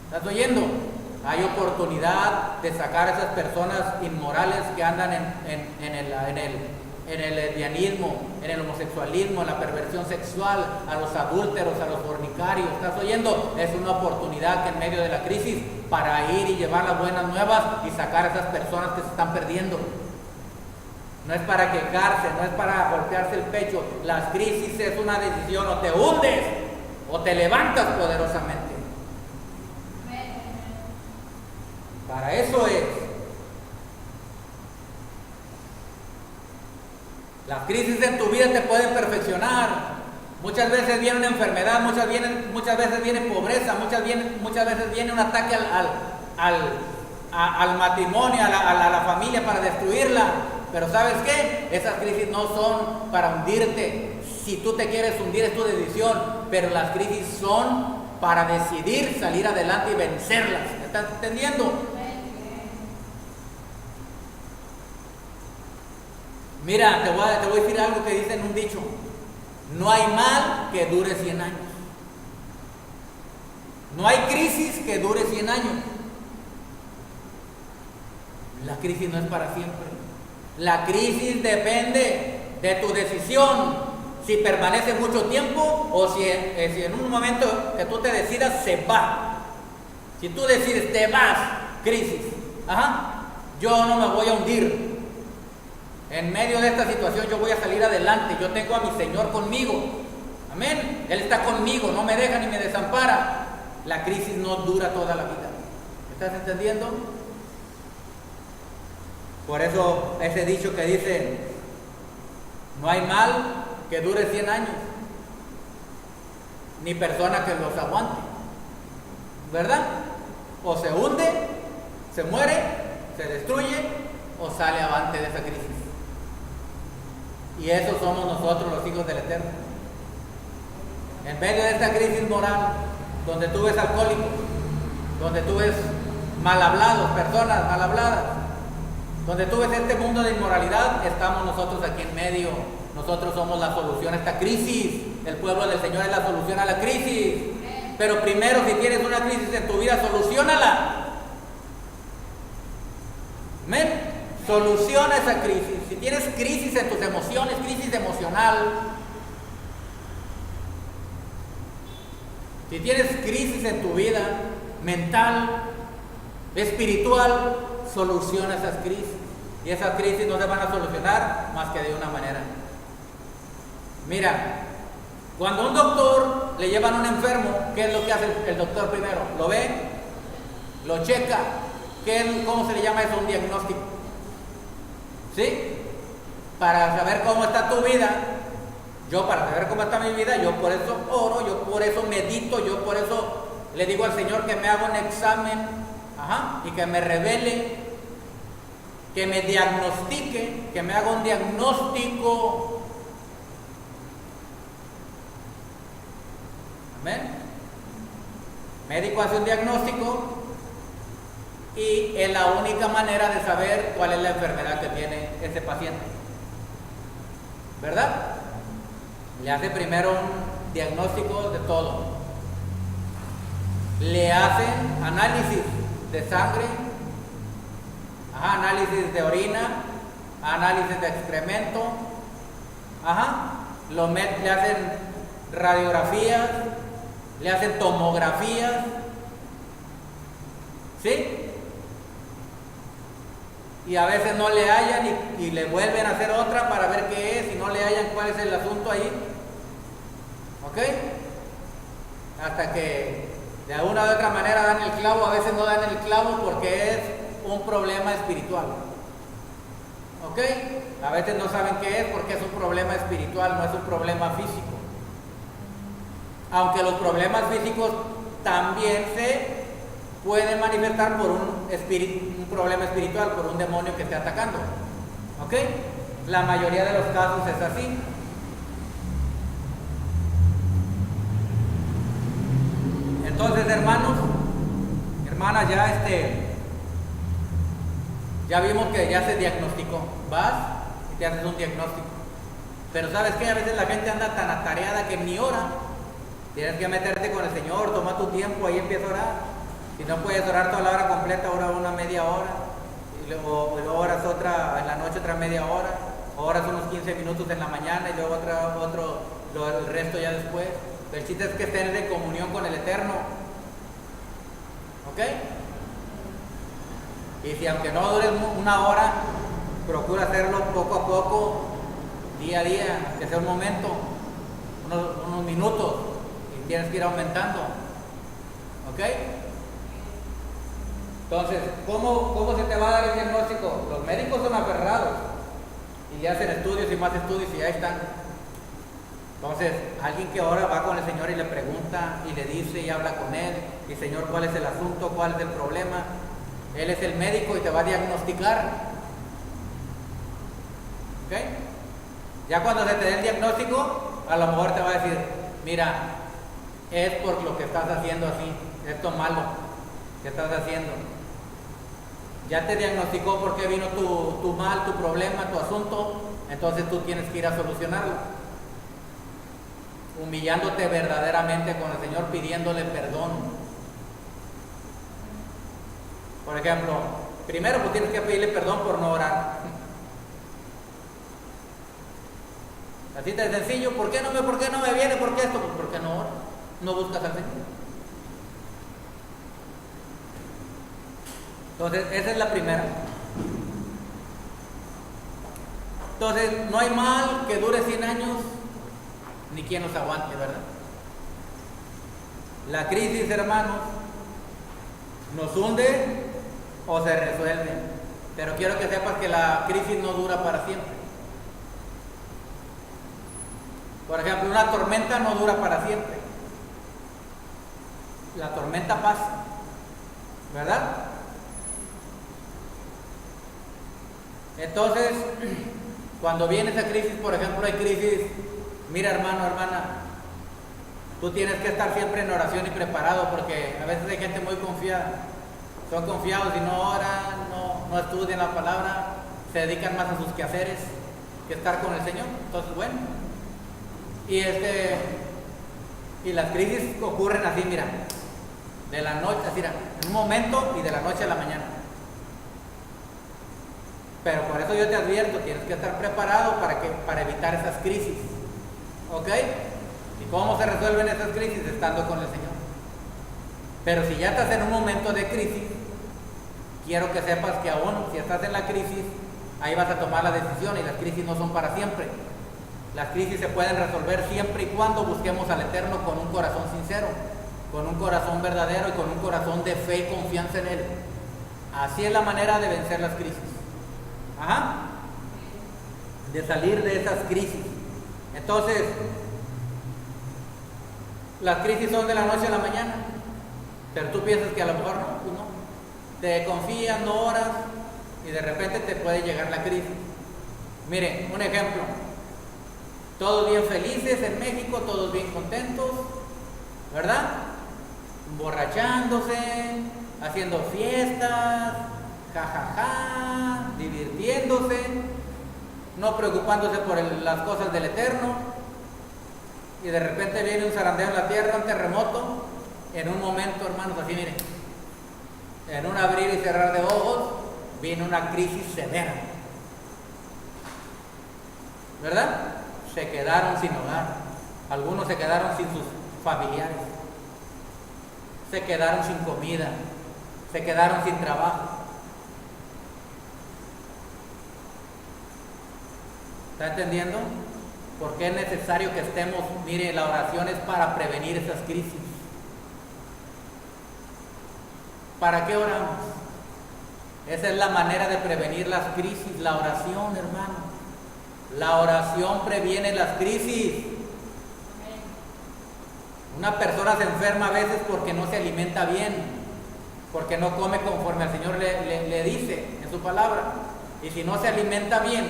¿Estás oyendo? Hay oportunidad de sacar a esas personas inmorales que andan en el lesbianismo, en el homosexualismo, en la perversión sexual, a los adúlteros, a los fornicarios. ¿Estás oyendo? Es una oportunidad que en medio de la crisis para ir y llevar las buenas nuevas y sacar a esas personas que se están perdiendo. No es para quejarse, no es para golpearse el pecho. Las crisis es una decisión, o te hundes o te levantas poderosamente. Para eso es. Las crisis en tu vida te pueden perfeccionar. Muchas veces viene una enfermedad, muchas veces viene pobreza, muchas veces viene un ataque al matrimonio, a la familia para destruirla. Pero ¿sabes qué? Esas crisis no son para hundirte. Si tú te quieres hundir es tu decisión, pero las crisis son para decidir salir adelante y vencerlas. ¿Estás entendiendo? Mira, te voy a decir algo que dice en un dicho. No hay mal que dure 100 años. No hay crisis que dure 100 años. La crisis no es para siempre. La crisis depende de tu decisión. Si permanece mucho tiempo o si en un momento que tú te decidas se va. Si tú decides te vas, crisis. Yo no me voy a hundir. En medio de esta situación yo voy a salir adelante. Yo tengo a mi Señor conmigo. Amén. Él está conmigo, no me deja ni me desampara. La crisis no dura toda la vida. ¿Estás entendiendo? Por eso ese dicho que dice, no hay mal que dure 100 años, ni persona que los aguante. ¿Verdad? O se hunde, se muere, se destruye o sale avante de esa crisis. Y esos somos nosotros, los hijos del Eterno. En medio de esta crisis moral, donde tú ves alcohólicos, donde tú ves mal hablados, personas mal habladas, donde tú ves este mundo de inmoralidad, estamos nosotros aquí en medio. Nosotros somos la solución a esta crisis. El pueblo del Señor es la solución a la crisis. Pero primero, si tienes una crisis en tu vida, soluciónala. Amén. Soluciona esa crisis. Si tienes crisis en tus emociones, crisis emocional, si tienes crisis en tu vida mental, espiritual, soluciona esas crisis. Y esas crisis no se van a solucionar más que de una manera. Mira, cuando a un doctor le llevan a un enfermo, ¿qué es lo que hace el doctor primero? Lo ve, lo checa. ¿Cómo se le llama eso? Un diagnóstico. ¿Sí? Para saber cómo está tu vida. Yo para saber cómo está mi vida, yo por eso oro, yo por eso medito, yo por eso le digo al Señor que me haga un examen, y que me revele, que me diagnostique, que me haga un diagnóstico. Amén. Médico hace un diagnóstico y es la única manera de saber cuál es la enfermedad que tiene ese paciente, ¿verdad? Le hace primero un diagnóstico de todo. Le hace análisis de sangre, análisis de orina, análisis de excremento, le hacen radiografías, le hacen tomografías, ¿sí? Y a veces no le hallan y le vuelven a hacer otra para ver qué es, y no le hallan cuál es el asunto ahí, ¿ok? Hasta que de una u otra manera dan el clavo. A veces no dan el clavo porque es un problema espiritual, ¿ok? A veces no saben qué es porque es un problema espiritual, no es un problema físico. Aunque los problemas físicos también se pueden manifestar por un problema espiritual, por un demonio que esté atacando, ¿ok? La mayoría de los casos es así. Entonces, hermanos, hermanas, ya vimos que ya se diagnosticó. Vas y te haces un diagnóstico. Pero ¿sabes qué? A veces la gente anda tan atareada que ni ora. Tienes que meterte con el Señor, toma tu tiempo, ahí empieza a orar. Si no puedes orar toda la hora completa, ora una media hora. Y luego oras otra en la noche, otra media hora. Oras unos 15 minutos en la mañana y luego el resto ya después. El chiste es que estés en comunión con el Eterno, ¿ok? Y si aunque no dures una hora, procura hacerlo poco a poco, día a día, que sea un momento, unos minutos, y tienes que ir aumentando, ¿ok? Entonces, ¿cómo se te va a dar el diagnóstico? Los médicos son aferrados y le hacen estudios y más estudios y ahí están. Entonces, alguien que ahora va con el Señor y le pregunta y le dice y habla con Él, y Señor, ¿cuál es el asunto? ¿Cuál es el problema? Él es el médico y te va a diagnosticar, ¿ok? Ya cuando se te dé el diagnóstico, a lo mejor te va a decir, mira, es por lo que estás haciendo así, esto malo que estás haciendo. Ya te diagnosticó por qué vino tu mal, tu problema, tu asunto, entonces tú tienes que ir a solucionarlo. Humillándote verdaderamente con el Señor, pidiéndole perdón. Por ejemplo, primero pues tienes que pedirle perdón por no orar. Así de sencillo. ¿Por qué no me viene? ¿Por qué esto? Pues porque no oras, no buscas al Señor. Entonces, esa es la primera. Entonces, no hay mal que dure 100 años, ni quien nos aguante, ¿verdad? La crisis, hermanos, nos hunde o se resuelve. Pero quiero que sepas que la crisis no dura para siempre. Por ejemplo, una tormenta no dura para siempre. La tormenta pasa, ¿verdad? Entonces, cuando viene esa crisis, por ejemplo, hay crisis. Mira, hermano, hermana, tú tienes que estar siempre en oración y preparado, porque a veces hay gente muy confiada. Son confiados y no oran, no estudian la palabra, se dedican más a sus quehaceres que estar con el Señor. Entonces, bueno, y las crisis ocurren así, mira, de la noche, así, en un momento y de la noche a la mañana. Pero por eso yo te advierto, tienes que estar preparado para evitar esas crisis. ¿Ok? ¿Y cómo se resuelven esas crisis? Estando con el Señor. Pero si ya estás en un momento de crisis, quiero que sepas que aún si estás en la crisis, ahí vas a tomar la decisión, y las crisis no son para siempre. Las crisis se pueden resolver siempre y cuando busquemos al Eterno con un corazón sincero, con un corazón verdadero y con un corazón de fe y confianza en Él. Así es la manera de vencer las crisis. De salir de esas crisis. Entonces, las crisis son de la noche a la mañana, pero tú piensas que a lo mejor no, pues no. Te confías, no oras, y de repente te puede llegar la crisis. Miren, un ejemplo. Todos bien felices en México, todos bien contentos, ¿verdad? Emborrachándose, haciendo fiestas, jajaja, divirtiéndose, no preocupándose por las cosas del Eterno, y de repente viene un zarandeo en la tierra, un terremoto, en un momento, hermanos, así miren, en un abrir y cerrar de ojos, viene una crisis severa, ¿verdad? Se quedaron sin hogar, algunos se quedaron sin sus familiares, se quedaron sin comida, se quedaron sin trabajo. ¿Está entendiendo? Porque es necesario que estemos, mire, la oración es para prevenir esas crisis. ¿Para qué oramos? Esa es la manera de prevenir las crisis, la oración, hermano. La oración previene las crisis. Una persona se enferma a veces porque no se alimenta bien, porque no come conforme al Señor le dice en su palabra. Y si no se alimenta bien,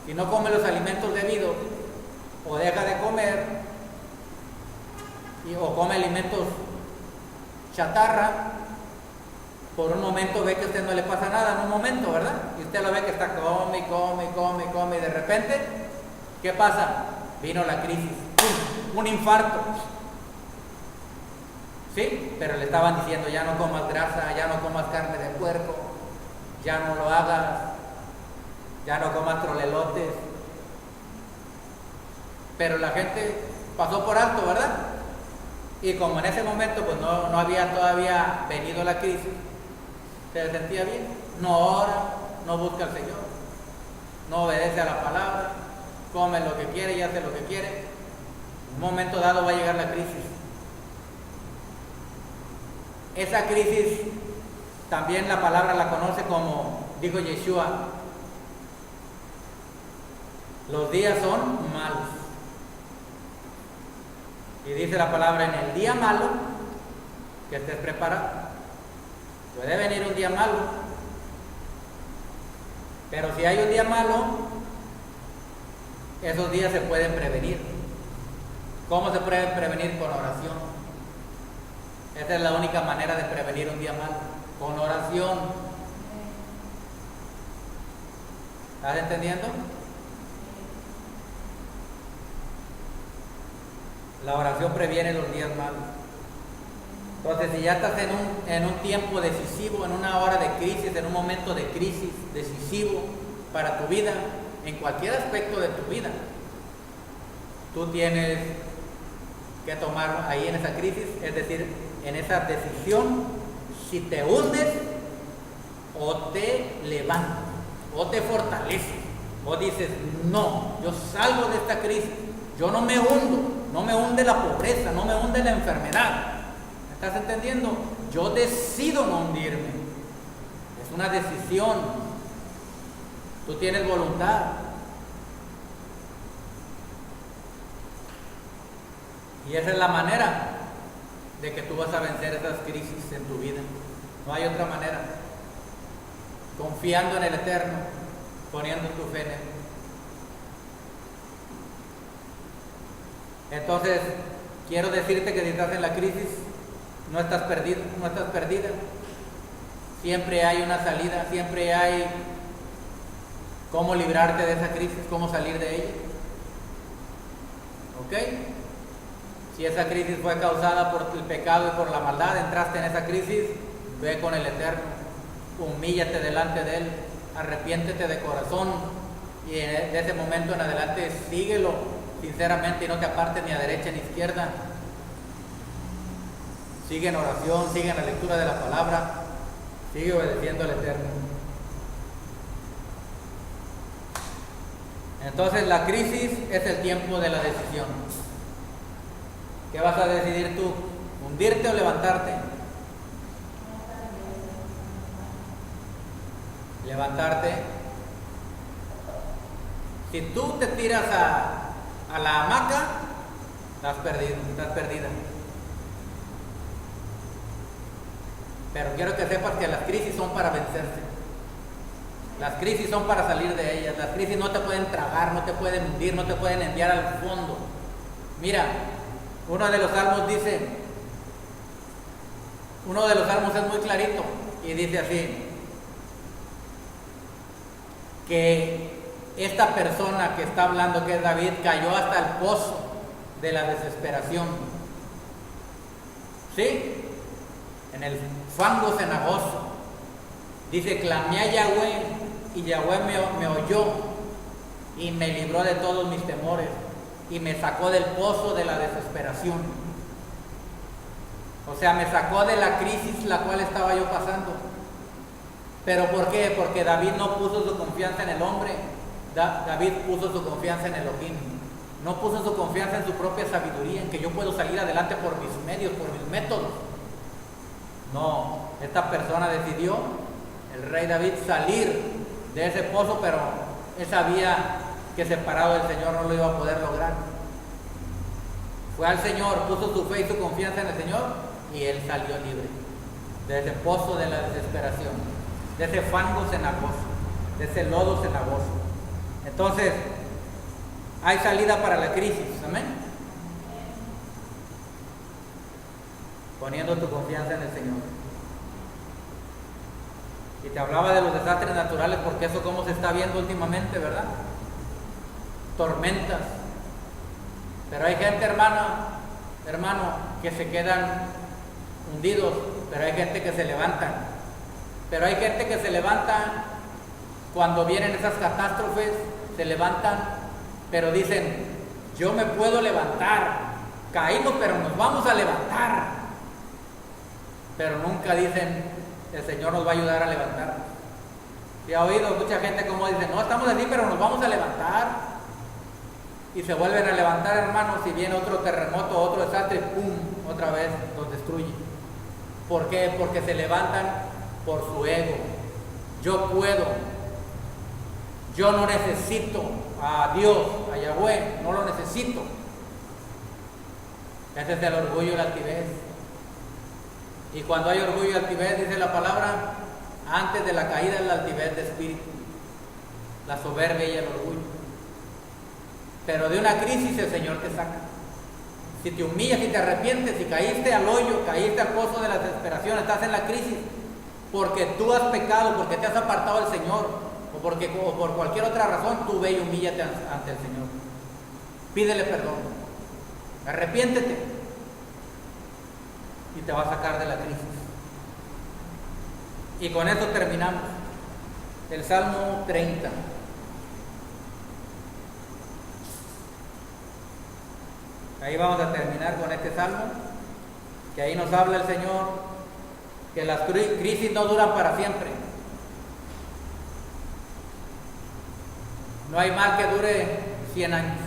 si no come los alimentos debidos, o deja de comer, o come alimentos chatarra, por un momento ve que a usted no le pasa nada, en un momento, ¿verdad? Y usted lo ve que está come, y de repente, ¿qué pasa? Vino la crisis, ¡pum! Un infarto. ¿Sí? Pero le estaban diciendo, ya no comas grasa, ya no comas carne de puerco, ya no lo hagas, ya no comas trolelotes. Pero la gente pasó por alto, ¿verdad? Y como en ese momento pues no había todavía venido la crisis, se sentía bien, no ora, no busca al Señor, no obedece a la palabra, come lo que quiere y hace lo que quiere. En un momento dado va a llegar la crisis. Esa crisis también la palabra la conoce como, dijo Yeshua, los días son malos. Y dice la palabra, en el día malo, que estés preparado. Puede venir un día malo, pero si hay un día malo, esos días se pueden prevenir. ¿Cómo se pueden prevenir? Con oración. Esa es la única manera de prevenir un día malo, con oración. ¿Estás entendiendo? La oración previene los días malos. Entonces, si ya estás en un tiempo decisivo, en una hora de crisis, en un momento de crisis decisivo para tu vida, en cualquier aspecto de tu vida, tú tienes que tomar ahí en esa crisis, es decir, en esa decisión, si te hundes o te levantas, o te fortaleces, o dices, no, yo salgo de esta crisis, yo no me hundo, no me hunde la pobreza, no me hunde la enfermedad. ¿Me estás entendiendo? Yo decido no hundirme. Es una decisión. Tú tienes voluntad. Y esa es la manera de que tú vas a vencer esas crisis en tu vida. No hay otra manera. Confiando en el Eterno, poniendo tu fe en Él. Entonces, quiero decirte que si estás en la crisis, no estás perdido, no estás perdida. Siempre hay una salida, siempre hay cómo librarte de esa crisis, cómo salir de ella. ¿Ok? Si esa crisis fue causada por el pecado y por la maldad, entraste en esa crisis, ve con el Eterno, humíllate delante de Él, arrepiéntete de corazón y de ese momento en adelante síguelo sinceramente y no te apartes ni a derecha ni a izquierda. Sigue en oración, sigue en la lectura de la palabra, sigue obedeciendo al Eterno. Entonces la crisis es el tiempo de la decisión. ¿Qué vas a decidir tú? ¿Hundirte o levantarte? Levantarte. Si tú te tiras a la hamaca, estás perdida. Pero quiero que sepas que las crisis son para vencerse. Las crisis son para salir de ellas. Las crisis no te pueden tragar, no te pueden hundir, no te pueden enviar al fondo. Mira, uno de los salmos es muy clarito y dice así, que esta persona que está hablando, que es David, cayó hasta el pozo de la desesperación. ¿Sí? En el fango cenagoso. Dice, clamé a Yahweh y Yahweh me oyó y me libró de todos mis temores y me sacó del pozo de la desesperación. O sea, me sacó de la crisis la cual estaba yo pasando. ¿Pero por qué? Porque David no puso su confianza en el hombre. David puso su confianza en Elohim. No puso su confianza en su propia sabiduría, en que yo puedo salir adelante por mis medios, por mis métodos. No, esta persona decidió, el rey David, salir de ese pozo, pero él sabía que separado del Señor no lo iba a poder lograr. Fue al Señor, puso su fe y su confianza en el Señor y él salió libre de ese pozo de la desesperación, de ese fango cenagoso, de ese lodo cenagoso. Entonces, hay salida para la crisis, amén. Poniendo tu confianza en el Señor. Y te hablaba de los desastres naturales, porque eso como se está viendo últimamente, ¿verdad? Tormentas. Pero hay gente, hermano, que se quedan hundidos, pero hay gente que se levantan. Pero hay gente que se levanta cuando vienen esas catástrofes, se levantan, pero dicen, yo me puedo levantar, caímos, pero nos vamos a levantar. Pero nunca dicen, el Señor nos va a ayudar a levantar. Y ha oído mucha gente como dice, no, estamos así, pero nos vamos a levantar. Y se vuelven a levantar, hermanos, y viene otro terremoto, otro desastre, ¡pum!, otra vez los destruye. ¿Por qué? Porque se levantan por su ego. Yo puedo. Yo no necesito a Dios, a Yahweh, no lo necesito. Ese es el orgullo y la altivez. Y cuando hay orgullo y altivez, dice la palabra, antes de la caída es la altivez de espíritu, la soberbia y el orgullo. Pero de una crisis el Señor te saca. Si te humillas, si te arrepientes, si caíste al hoyo, caíste al pozo de la desesperación, estás en la crisis, porque tú has pecado, porque te has apartado del Señor, o por cualquier otra razón, tú ve y humíllate ante el Señor. Pídele perdón. Arrepiéntete. Y te va a sacar de la crisis. Y con esto terminamos. El Salmo 30. Ahí vamos a terminar con este salmo, que ahí nos habla el Señor, que las crisis no duran para siempre. No hay mal que dure 100 años.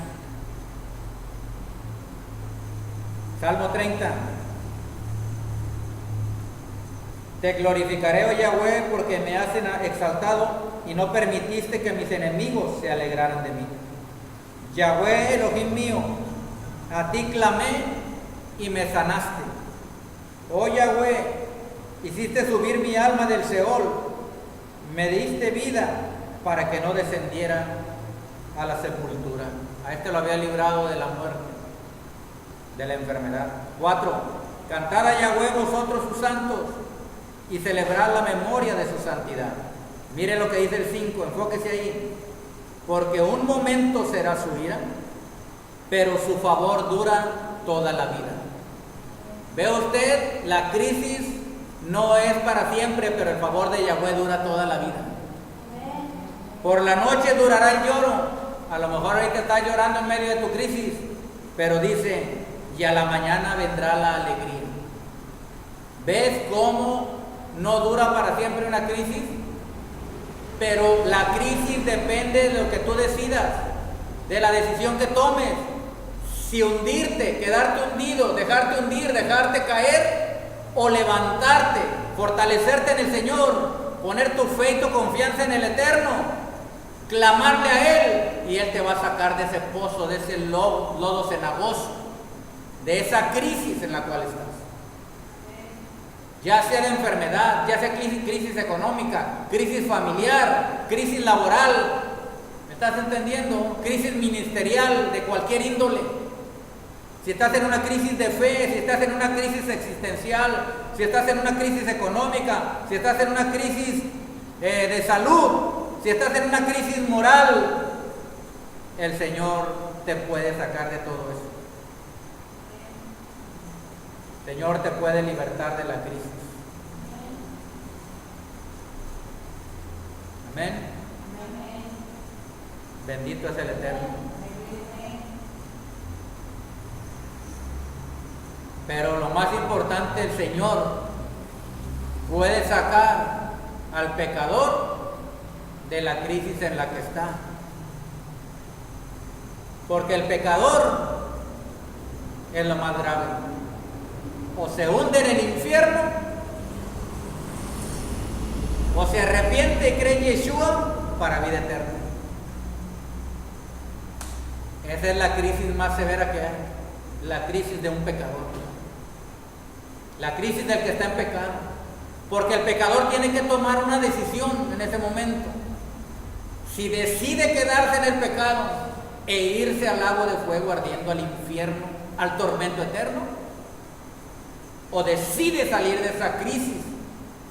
Salmo 30. Te glorificaré, oh Yahweh, porque me has exaltado y no permitiste que mis enemigos se alegraran de mí. Yahweh, Elohim mío, a ti clamé y me sanaste. Oh Yahweh, hiciste subir mi alma del Seol, me diste vida para que no descendiera a la sepultura. A este lo había librado de la muerte, de la enfermedad. 4. Cantad a Yahweh vosotros sus santos y celebrad la memoria de su santidad. Mire lo que dice el 5, enfóquese ahí. Porque un momento será su ira, pero su favor dura toda la vida. ¿Ve usted? La crisis no es para siempre, pero el favor de Yahweh dura toda la vida. Por la noche durará el lloro. A lo mejor ahorita estás llorando en medio de tu crisis, pero dice, y a la mañana vendrá la alegría. ¿Ves cómo no dura para siempre una crisis? Pero la crisis depende de lo que tú decidas. de la decisión que tomes. Si hundirte, quedarte hundido, dejarte hundir, dejarte caer, o levantarte, fortalecerte en el Señor, poner tu fe y tu confianza en el Eterno, clamarle a Él, y Él te va a sacar de ese pozo, de ese lodo cenagoso, de esa crisis en la cual estás. Ya sea de enfermedad, ya sea crisis económica, crisis familiar, crisis laboral, ¿me estás entendiendo? Crisis ministerial de cualquier índole. Si estás en una crisis de fe, si estás en una crisis existencial, si estás en una crisis económica, si estás en una crisis de salud, si estás en una crisis moral, el Señor te puede sacar de todo eso. El Señor te puede libertar de la crisis. Amén. Bendito es el Eterno. Pero lo más importante, el Señor puede sacar al pecador de la crisis en la que está. Porque el pecador es lo más grave. O se hunde en el infierno, o se arrepiente y cree en Yeshua para vida eterna. Esa es la crisis más severa que hay, la crisis de un pecador, la crisis del que está en pecado. Porque el pecador tiene que tomar una decisión en ese momento. Si decide quedarse en el pecado e irse al lago de fuego ardiendo, al infierno, al tormento eterno, o decide salir de esa crisis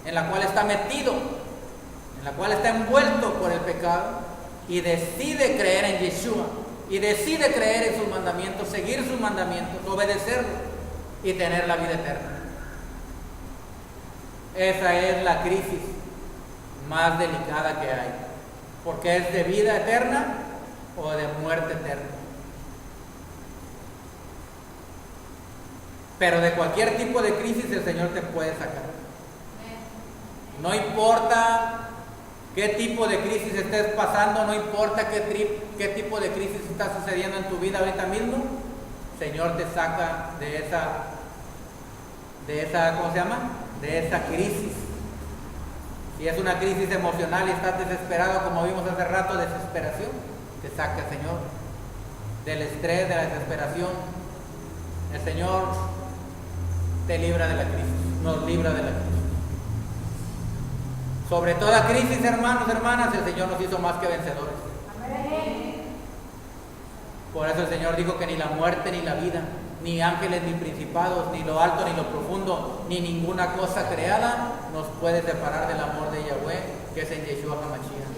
en la cual está metido, en la cual está envuelto por el pecado, y decide creer en Yeshua, y decide creer en sus mandamientos, seguir sus mandamientos, obedecerlos y tener la vida eterna. Esa es la crisis más delicada que hay, porque es de vida eterna o de muerte eterna. Pero de cualquier tipo de crisis el Señor te puede sacar. No importa qué tipo de crisis estés pasando, no importa qué tipo de crisis está sucediendo en tu vida ahorita mismo, el Señor te saca de esa, ¿cómo se llama? De esa crisis. Si es una crisis emocional y estás desesperado, como vimos hace rato, desesperación, te saca el Señor del estrés, de la desesperación. El Señor te libra de la crisis, nos libra de la crisis. Sobre toda crisis, hermanos, hermanas, el Señor nos hizo más que vencedores. Por eso el Señor dijo que ni la muerte ni la vida, ni ángeles ni principados, ni lo alto ni lo profundo, ni ninguna cosa creada nos puede separar del amor de Yahweh, que es en Yeshua HaMashiach.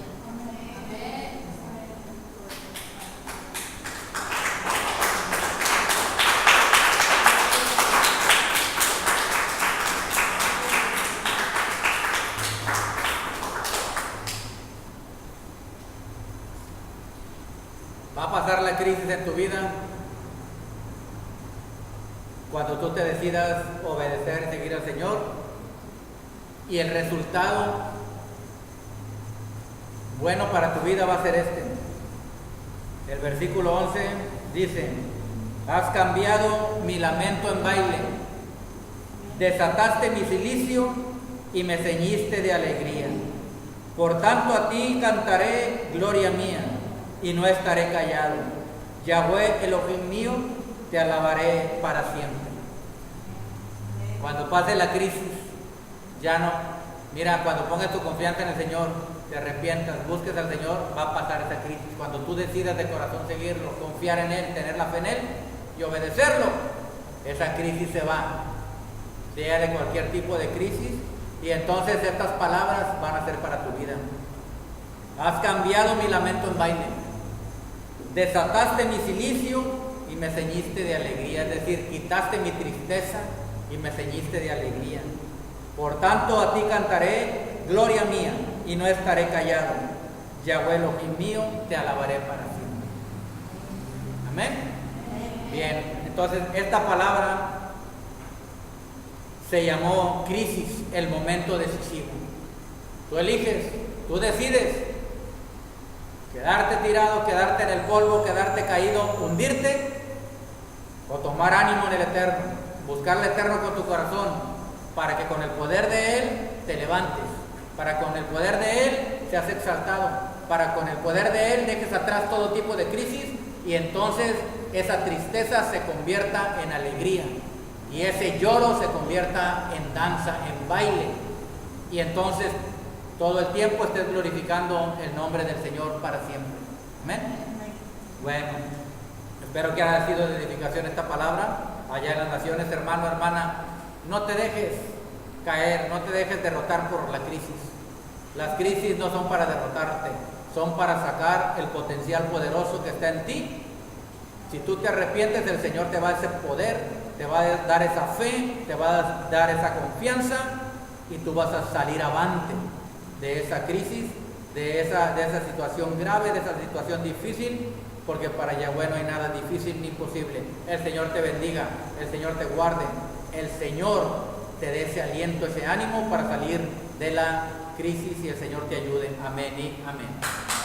Va a pasar la crisis en tu vida cuando tú te decidas obedecer y seguir al Señor, y el resultado bueno para tu vida va a ser este. El versículo 11 dice: has cambiado mi lamento en baile, desataste mi cilicio y me ceñiste de alegría. Por tanto a ti cantaré gloria mía y no estaré callado. Yahweh Elohim mío, te alabaré para siempre. Cuando pase la crisis, ya no, mira, cuando pongas tu confianza en el Señor, te arrepientas, busques al Señor, va a pasar esa crisis. Cuando tú decidas de corazón seguirlo, confiar en Él, tener la fe en Él y obedecerlo, esa crisis se va, sea de cualquier tipo de crisis, y entonces estas palabras van a ser para tu vida. Has cambiado mi lamento en baile, desataste mi cilicio y me ceñiste de alegría, es decir, quitaste mi tristeza y me ceñiste de alegría. Por tanto a ti cantaré gloria mía y no estaré callado. Yahweh Elohim mío, te alabaré para siempre. Amén. Bien, entonces esta palabra se llamó crisis, el momento decisivo. Tú eliges, tú decides Quedarte tirado, quedarte en el polvo, quedarte caído, hundirte, o tomar ánimo en el Eterno, buscar al Eterno con tu corazón, para que con el poder de Él te levantes, para que con el poder de Él seas exaltado, para que con el poder de Él dejes atrás todo tipo de crisis y entonces esa tristeza se convierta en alegría y ese lloro se convierta en danza, en baile, y entonces todo el tiempo estés glorificando el nombre del Señor para siempre. Amén. Bueno, espero que haya sido de edificación esta palabra allá en las naciones, hermano, hermana. No te dejes caer, no te dejes derrotar por la crisis. Las crisis no son para derrotarte, son para sacar el potencial poderoso que está en ti. Si tú te arrepientes, el Señor te va a dar ese poder, te va a dar esa fe, te va a dar esa confianza y tú vas a salir avante de esa crisis, de esa situación grave, de esa situación difícil, porque para Yahweh no hay nada difícil ni imposible. El Señor te bendiga, el Señor te guarde, el Señor te dé ese aliento, ese ánimo para salir de la crisis y el Señor te ayude. Amén y amén.